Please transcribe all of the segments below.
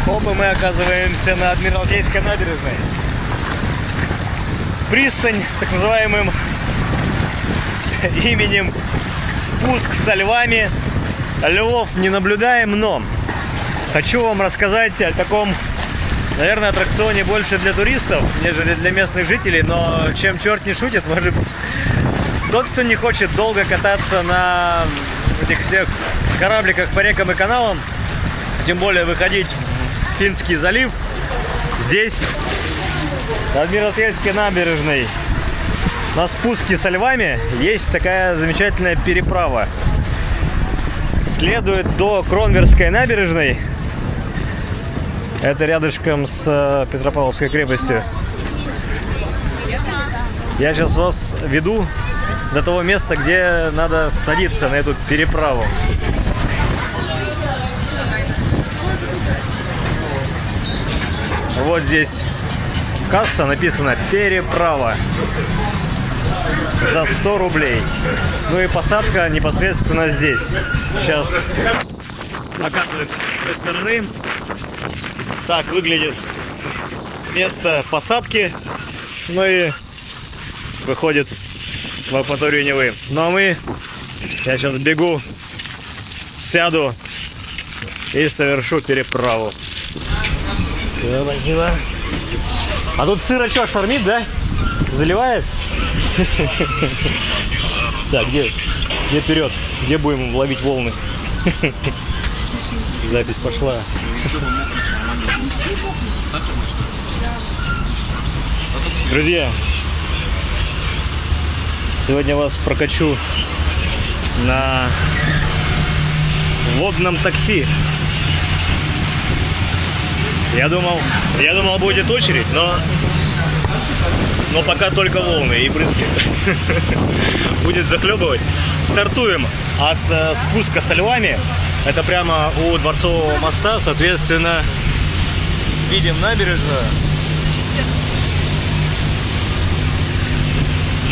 Оба мы оказываемся на Адмиралтейской набережной. Пристань с так называемым именем «Спуск со львами». Львов не наблюдаем, но хочу вам рассказать о таком, наверное, аттракционе больше для туристов, нежели для местных жителей. Но чем черт не шутит, может быть, тот, кто не хочет долго кататься на этих всех корабликах по рекам и каналам, тем более выходить в Финский залив, здесь, на Адмиралтейской набережной, на спуске со львами, есть такая замечательная переправа. Следует до Кронверской набережной. Это рядышком с Петропавловской крепостью. Я сейчас вас веду до того места, где надо садиться на эту переправу. Вот здесь касса, написано «Переправа» за 100 рублей. Ну и посадка непосредственно здесь. Сейчас оказываемся с той стороны. Так выглядит место посадки. Ну и выходит в акваторию Невы. Ну а я сейчас бегу, сяду и совершу переправу. Все, спасибо. А тут сыро что, штормит, да? Заливает? Так, где вперед? Где будем ловить волны? Запись пошла. Друзья, сегодня вас прокачу на водном такси. Я думал, будет очередь, но пока только волны и брызги. Будет захлебывать. Стартуем от спуска со львами. Это прямо у Дворцового моста. Соответственно, видим набережную.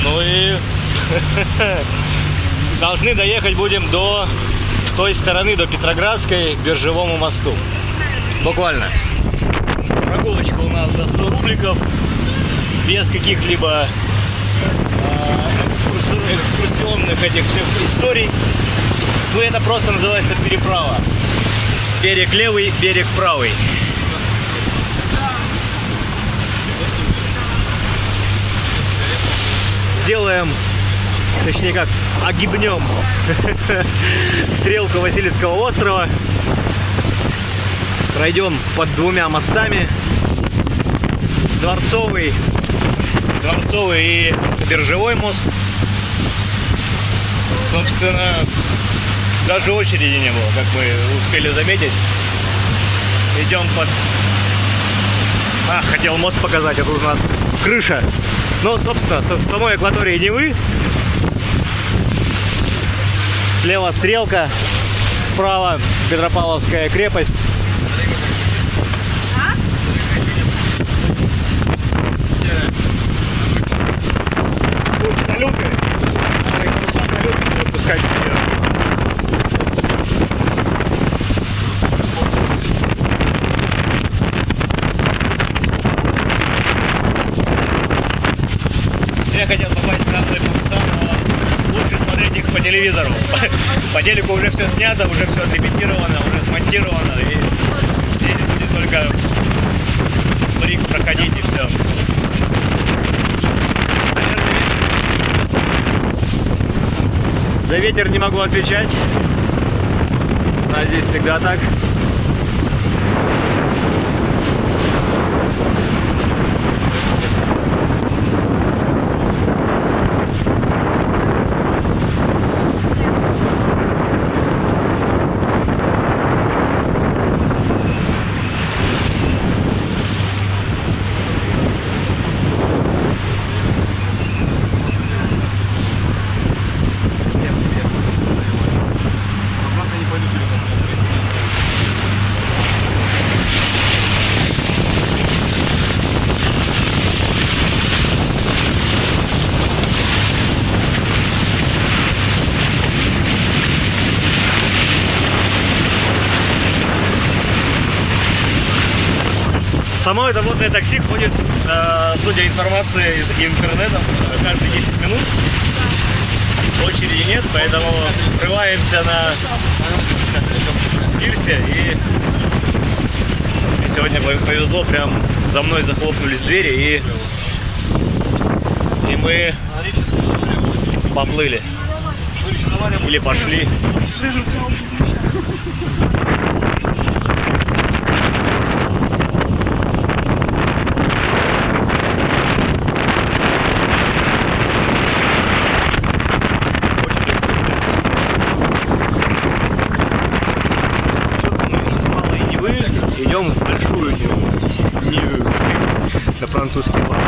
Ну и должны доехать будем до той стороны, до Петроградской, к Биржевому мосту. Буквально. Прогулочка у нас за 100 рубликов. Без каких-либо экскурсионных этих всех историй. Ну, это просто называется переправа. Берег левый, берег правый. Делаем, точнее как, огибнем стрелку Васильевского острова. Пройдем под двумя мостами. Дворцовый и Биржевой мост. Собственно, даже очереди не было, как мы успели заметить. Идем под... хотел мост показать, а тут у нас крыша. Ну, собственно, с самой акватории Невы. Слева стрелка, справа Петропавловская крепость. Салюты. Салюты будут пускать вперед. Все хотят попасть на новые паруса, но лучше смотреть их по телевизору. По телеку уже все снято, уже все отрепетировано, уже смонтировано. И здесь будет только брик проходить и все. За ветер не могу отвечать. А здесь всегда так. Само это водное такси ходит, судя информации из интернета, каждые 10 минут. Очереди нет, поэтому врываемся на пирсе. И сегодня повезло, прям за мной захлопнулись двери, и мы поплыли. Или пошли. Идем в большую Неву на французский лад.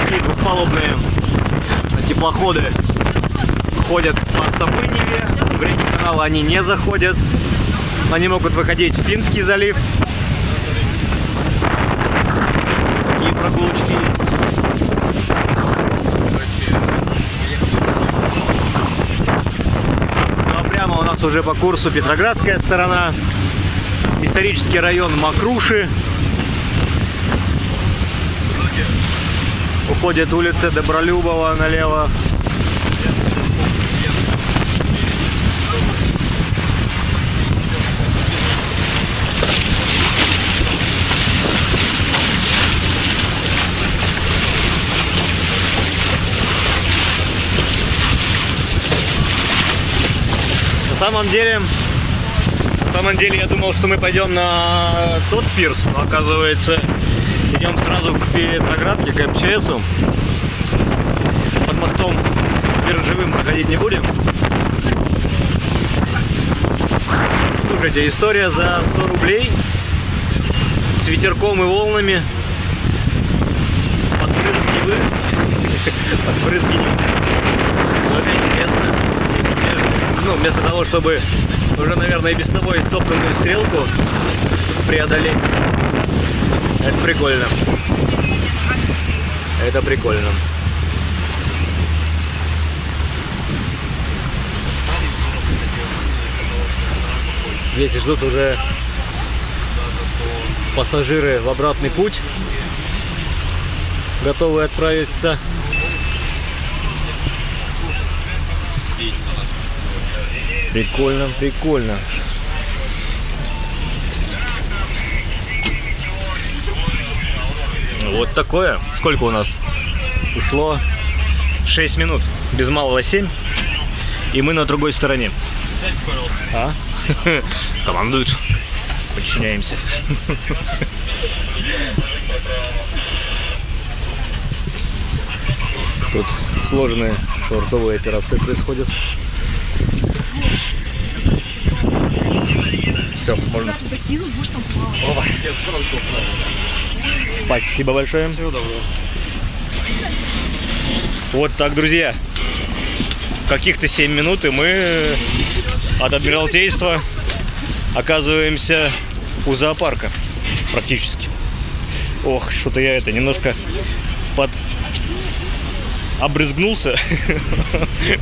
Такие двухпалубные теплоходы ходят по самой Неве, в реки канала они не заходят, они могут выходить в Финский залив. Такие прогулочки есть. Ну а прямо у нас уже по курсу Петроградская сторона, исторический район Мокруши. Уходит улица Добролюбова налево. На самом деле я думал, что мы пойдем на тот пирс, но оказывается идем сразу к Петроградке, к МЧСу. Под мостом биржевым проходить не будем. Слушайте, история за 100 рублей с ветерком и волнами. Под брызги Невы. Это интересно. Ну, вместо того, чтобы уже, наверное, и без того истоптанную стрелку преодолеть. Это прикольно. Это прикольно. Здесь ждут уже пассажиры в обратный путь, готовы отправиться. Прикольно, прикольно. Вот такое. Сколько у нас? Ушло 6 минут. Без малого 7. И мы на другой стороне. А? Командуют. Подчиняемся. Тут сложные швартовые операции происходят. Все, можно. Опа. Спасибо большое. Всего доброго. Вот так, друзья. Каких-то 7 минут, и мы от Адмиралтейства оказываемся у зоопарка. Практически. Ох, что-то я это немножко обрызгнулся.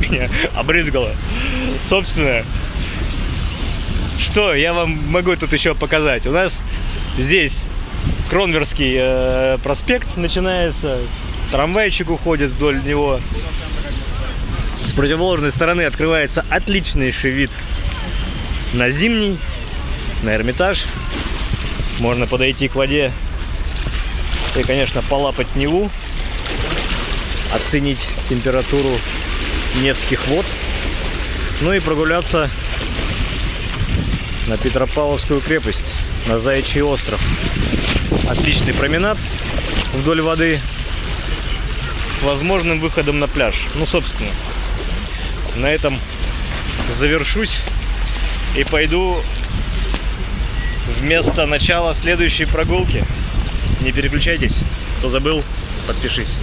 Меня обрызгало. Собственно, что я вам могу тут еще показать? У нас здесь Кронверский проспект начинается, трамвайчик уходит вдоль него. С противоположной стороны открывается отличнейший вид на Зимний, на Эрмитаж. Можно подойти к воде и, конечно, полапать Неву, оценить температуру Невских вод, ну и прогуляться на Петропавловскую крепость, на Заячий остров. Отличный променад вдоль воды с возможным выходом на пляж. Ну, собственно, на этом завершусь и пойду вместо начала следующей прогулки. Не переключайтесь. Кто забыл, подпишись.